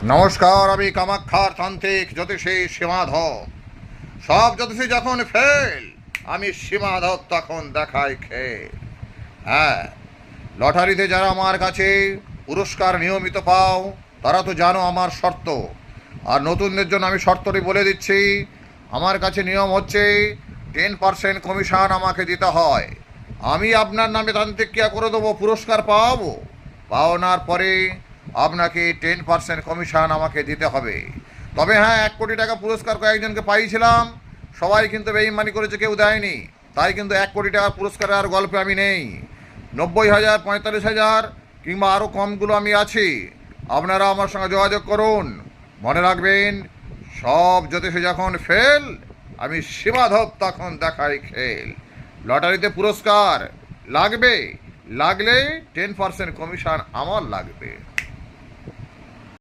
নমস্কার, আমি কামাক্ষার তান্ত্রিক জ্যোতিষী সীমাধব। সব জ্যোতিষী যখন ফেল, আমি সীমাধব তখন দেখাই খেল। হ্যাঁ, লটারিতে যারা আমার কাছে পুরস্কার নিয়মিত পাও তারা তো জানো আমার শর্ত। আর নতুনদের জন্য আমি শর্তটি বলে দিচ্ছি। আমার কাছে নিয়ম হচ্ছে 10% কমিশন আমাকে দিতে হয়। আমি আপনার নামে তান্ত্রিক ক্রিয়া করে দেবো, পুরস্কার পাওয়াবো। পাওনার পরে আপনাকে 10% কমিশন আমাকে দিতে হবে। তবে হ্যাঁ, 1 কোটি টাকা পুরস্কার কয়েকজনকে পাইছিলাম, সবাই কিন্তু বেইমানি করেছে, কেউ দেয়নি। তাই কিন্তু 1 কোটি টাকার পুরস্কারের আর গল্পে আমি নেই। 90,000, 45,000 কিংবা আরও কমগুলো আমি আছি। আপনারা আমার সঙ্গে যোগাযোগ করুন। মনে রাখবেন, সব জ্যোতিষে যখন ফেল, আমি সীমাধব তখন দেখাই খেল। লটারিতে পুরস্কার লাগবে, লাগলে 10% কমিশন আমার লাগবে।